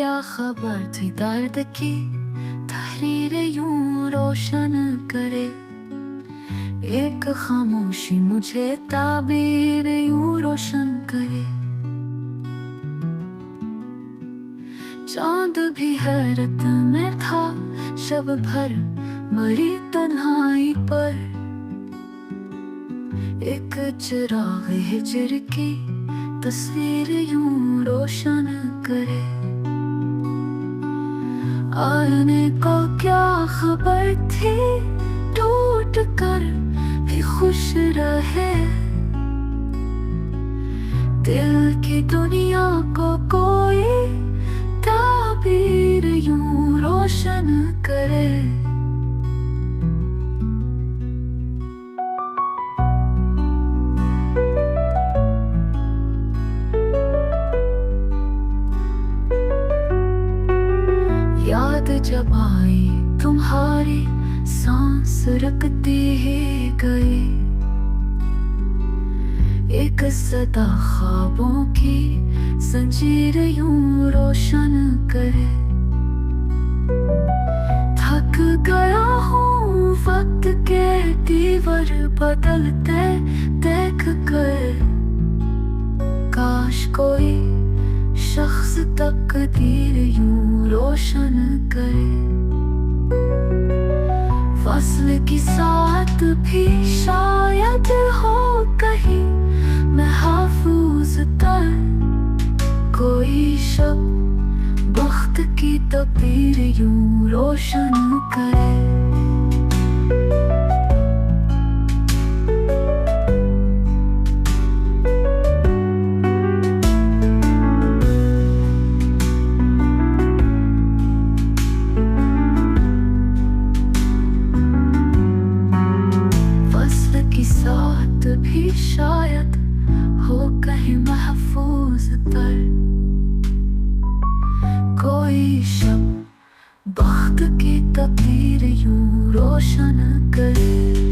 क्या खबर थी दर्द की, तहरीर यूं रोशन करे। एक खामोशी मुझे ताबीर यूं रोशन करे। चांद भी हैरत में था शब भर मरी तन्हाई पर। एक चिराग हिजर की तस्वीर यूं रोशन करे। आने को क्या खबर थी, टूट कर भी खुश रहे। दिल की दुनिया को कोई ताबीर यूं रोशन करे। याद जब आई तुम्हारी, सांस रुकती ही गई। एक सदा ख्वाबों की जंजीर यूं रोशन करे। थक गया हूँ वक्त के दीवर बदलते देख कर। काश कोई शख्स तकदीर यूं रोशन करे। फस्ल की साथ भी शायद हो कहीं महफूज तर। कोई शब बख्त की तकदीर यूं रोशन करे। साथ भी शायद हो कहीं महफूज तर। कोई शब बख्त की तकदीर यूं रोशन करे।